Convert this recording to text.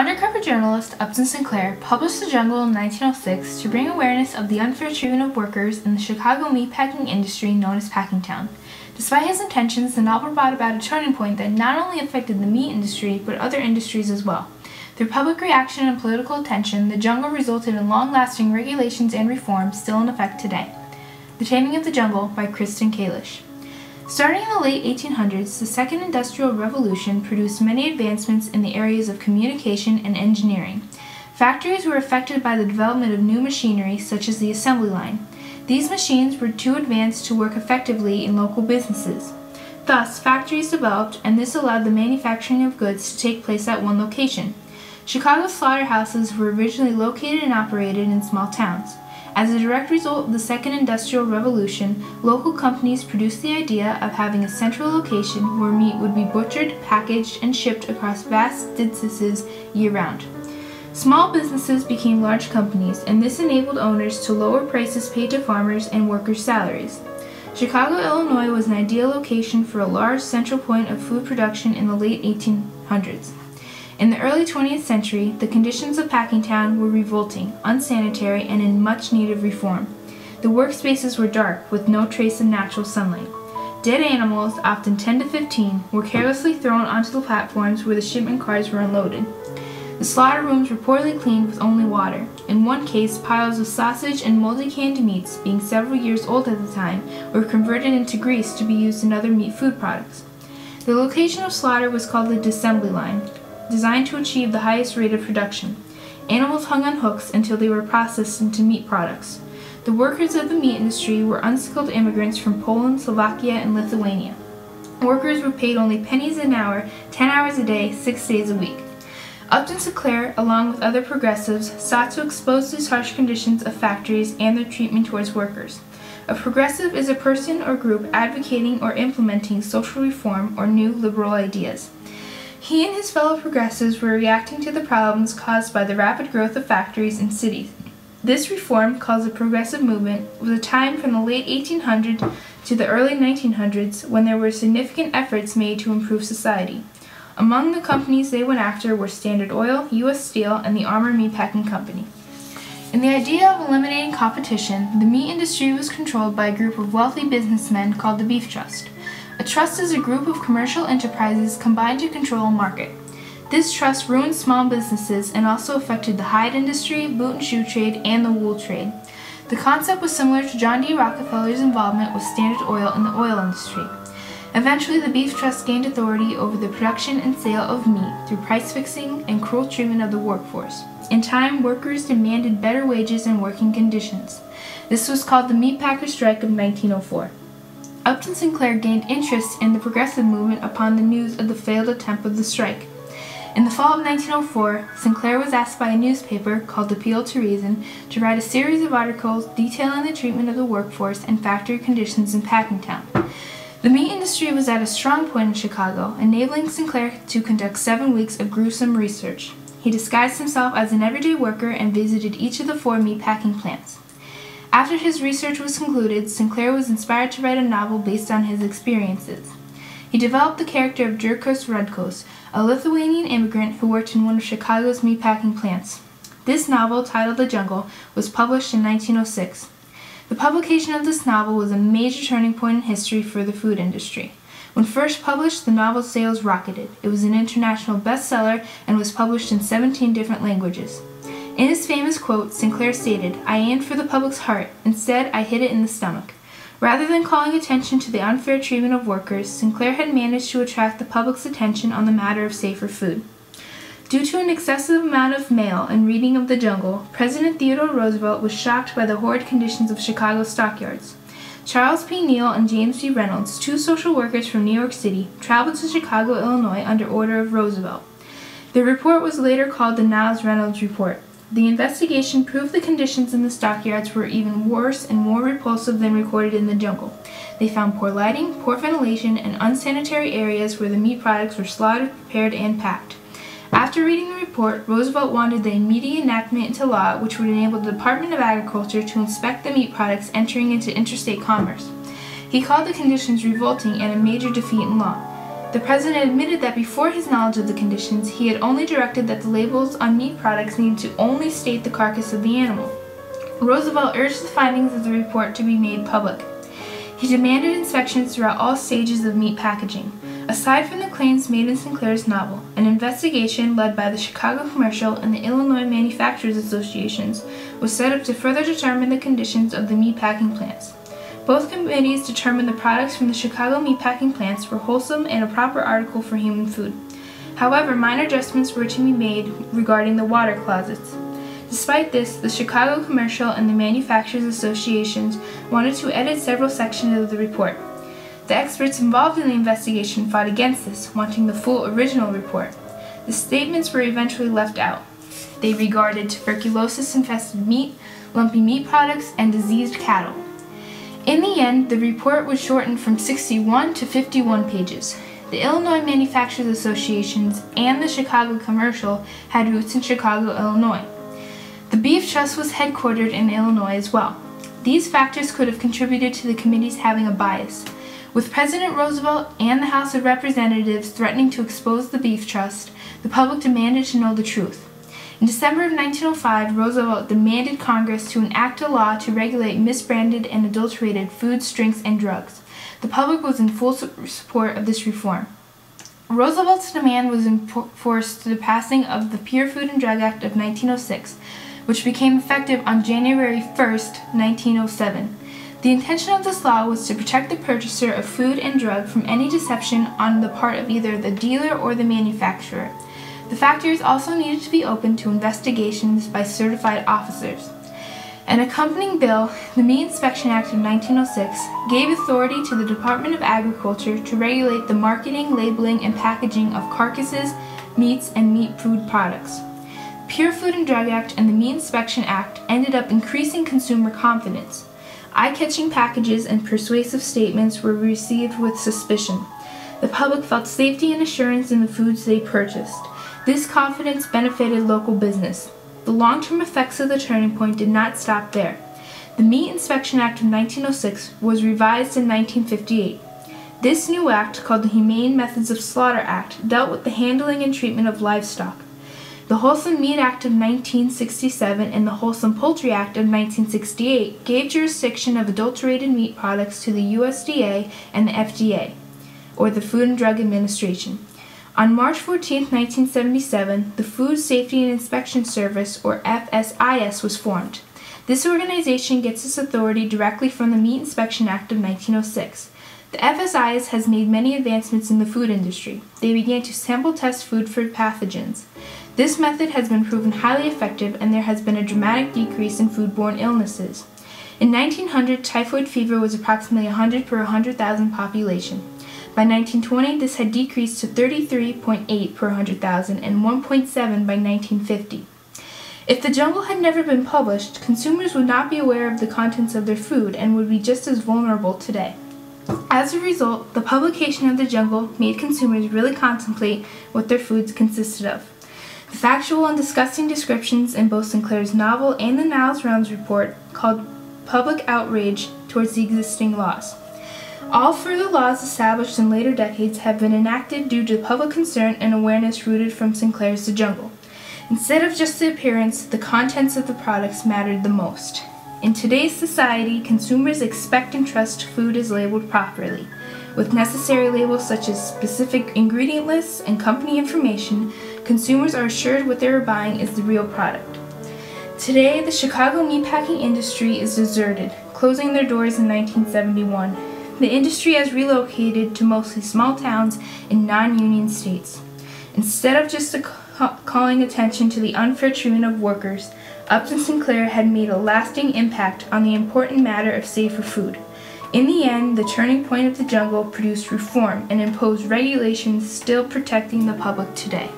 Undercover journalist Upton Sinclair published The Jungle in 1906 to bring awareness of the unfair treatment of workers in the Chicago meatpacking industry known as Packingtown. Despite his intentions, the novel brought about a turning point that not only affected the meat industry, but other industries as well. Through public reaction and political attention, The Jungle resulted in long-lasting regulations and reforms still in effect today. The Taming of the Jungle by Kristen Kalish. Starting in the late 1800s, the Second Industrial Revolution produced many advancements in the areas of communication and engineering. Factories were affected by the development of new machinery, such as the assembly line. These machines were too advanced to work effectively in local businesses. Thus, factories developed, and this allowed the manufacturing of goods to take place at one location. Chicago's slaughterhouses were originally located and operated in small towns. As a direct result of the Second Industrial Revolution, local companies produced the idea of having a central location where meat would be butchered, packaged, and shipped across vast distances year-round. Small businesses became large companies, and this enabled owners to lower prices paid to farmers and workers' salaries. Chicago, Illinois was an ideal location for a large central point of food production in the late 1800s. In the early 20th century, the conditions of Packingtown were revolting, unsanitary, and in much need of reform. The workspaces were dark, with no trace of natural sunlight. Dead animals, often 10 to 15, were carelessly thrown onto the platforms where the shipment cars were unloaded. The slaughter rooms were poorly cleaned with only water. In one case, piles of sausage and moldy canned meats, being several years old at the time, were converted into grease to be used in other meat food products. The location of slaughter was called the assembly line, designed to achieve the highest rate of production. Animals hung on hooks until they were processed into meat products. The workers of the meat industry were unskilled immigrants from Poland, Slovakia, and Lithuania. Workers were paid only pennies an hour, 10 hours a day, 6 days a week. Upton Sinclair, along with other progressives, sought to expose these harsh conditions of factories and their treatment towards workers. A progressive is a person or group advocating or implementing social reform or new liberal ideas. He and his fellow progressives were reacting to the problems caused by the rapid growth of factories in cities. This reform, called the progressive movement, was a time from the late 1800s to the early 1900s when there were significant efforts made to improve society. Among the companies they went after were Standard Oil, U.S. Steel, and the Armour Meatpacking Company. In the idea of eliminating competition, the meat industry was controlled by a group of wealthy businessmen called the Beef Trust. A trust is a group of commercial enterprises combined to control a market. This trust ruined small businesses and also affected the hide industry, boot and shoe trade, and the wool trade. The concept was similar to John D. Rockefeller's involvement with Standard Oil in the oil industry. Eventually, the Beef Trust gained authority over the production and sale of meat through price fixing and cruel treatment of the workforce. In time, workers demanded better wages and working conditions. This was called the Meatpackers' Strike of 1904. Upton Sinclair gained interest in the progressive movement upon the news of the failed attempt of the strike. In the fall of 1904, Sinclair was asked by a newspaper called Appeal to Reason to write a series of articles detailing the treatment of the workforce and factory conditions in Packingtown. The meat industry was at a strong point in Chicago, enabling Sinclair to conduct 7 weeks of gruesome research. He disguised himself as an everyday worker and visited each of the 4 meatpacking plants. After his research was concluded, Sinclair was inspired to write a novel based on his experiences. He developed the character of Jurkos Rudkos, a Lithuanian immigrant who worked in one of Chicago's meatpacking plants. This novel, titled The Jungle, was published in 1906. The publication of this novel was a major turning point in history for the food industry. When first published, the novel's sales rocketed. It was an international bestseller and was published in 17 different languages. In his famous quote, Sinclair stated, "I aimed for the public's heart. Instead, I hit it in the stomach." Rather than calling attention to the unfair treatment of workers, Sinclair had managed to attract the public's attention on the matter of safer food. Due to an excessive amount of mail and reading of The Jungle, President Theodore Roosevelt was shocked by the horrid conditions of Chicago's stockyards. Charles P. Neal and James G. Reynolds, 2 social workers from New York City, traveled to Chicago, Illinois under order of Roosevelt. The report was later called the Niles-Reynolds Report. The investigation proved the conditions in the stockyards were even worse and more repulsive than recorded in The Jungle. They found poor lighting, poor ventilation, and unsanitary areas where the meat products were slaughtered, prepared, and packed. After reading the report, Roosevelt wanted the immediate enactment into law which would enable the Department of Agriculture to inspect the meat products entering into interstate commerce. He called the conditions revolting and a major defeat in law. The president admitted that before his knowledge of the conditions, he had only directed that the labels on meat products needed to only state the carcass of the animal. Roosevelt urged the findings of the report to be made public. He demanded inspections throughout all stages of meat packaging. Aside from the claims made in Sinclair's novel, an investigation led by the Chicago Commercial and the Illinois Manufacturers Associations was set up to further determine the conditions of the meatpacking plants. Both committees determined the products from the Chicago meatpacking plants were wholesome and a proper article for human food. However, minor adjustments were to be made regarding the water closets. Despite this, the Chicago Commercial and the Manufacturers Associations wanted to edit several sections of the report. The experts involved in the investigation fought against this, wanting the full original report. The statements were eventually left out. They regarded tuberculosis-infested meat, lumpy meat products, and diseased cattle. In the end, the report was shortened from 61 to 51 pages. The Illinois Manufacturers Associations and the Chicago Commercial had roots in Chicago, Illinois. The Beef Trust was headquartered in Illinois as well. These factors could have contributed to the committees having a bias. With President Roosevelt and the House of Representatives threatening to expose the Beef Trust, the public demanded to know the truth. In December of 1905, Roosevelt demanded Congress to enact a law to regulate misbranded and adulterated foods, drinks, and drugs. The public was in full support of this reform. Roosevelt's demand was enforced through the passing of the Pure Food and Drug Act of 1906, which became effective on January 1, 1907. The intention of this law was to protect the purchaser of food and drug from any deception on the part of either the dealer or the manufacturer. The factories also needed to be open to investigations by certified officers. An accompanying bill, the Meat Inspection Act of 1906, gave authority to the Department of Agriculture to regulate the marketing, labeling, and packaging of carcasses, meats, and meat food products. The Pure Food and Drug Act and the Meat Inspection Act ended up increasing consumer confidence. Eye-catching packages and persuasive statements were received with suspicion. The public felt safety and assurance in the foods they purchased. This confidence benefited local business. The long-term effects of the turning point did not stop there. The Meat Inspection Act of 1906 was revised in 1958. This new act, called the Humane Methods of Slaughter Act, dealt with the handling and treatment of livestock. The Wholesome Meat Act of 1967 and the Wholesome Poultry Act of 1968 gave jurisdiction of adulterated meat products to the USDA and the FDA, or the Food and Drug Administration. On March 14, 1977, the Food Safety and Inspection Service, or FSIS, was formed. This organization gets its authority directly from the Meat Inspection Act of 1906. The FSIS has made many advancements in the food industry. They began to sample test food for pathogens. This method has been proven highly effective, and there has been a dramatic decrease in foodborne illnesses. In 1900, typhoid fever was approximately 100 per 100,000 population. By 1920, this had decreased to 33.8 per 100,000 and 1.7 by 1950. If The Jungle had never been published, consumers would not be aware of the contents of their food and would be just as vulnerable today. As a result, the publication of The Jungle made consumers really contemplate what their foods consisted of. The factual and disgusting descriptions in both Sinclair's novel and the Niles Rounds report called public outrage towards the existing laws. All further laws established in later decades have been enacted due to public concern and awareness rooted from Sinclair's The Jungle. Instead of just the appearance, the contents of the products mattered the most. In today's society, consumers expect and trust food is labeled properly. With necessary labels such as specific ingredient lists and company information, consumers are assured what they are buying is the real product. Today, the Chicago meatpacking industry is deserted, closing their doors in 1971. The industry has relocated to mostly small towns in non-union states. Instead of just calling attention to the unfair treatment of workers, Upton Sinclair had made a lasting impact on the important matter of safer food. In the end, the turning point of The Jungle produced reform and imposed regulations still protecting the public today.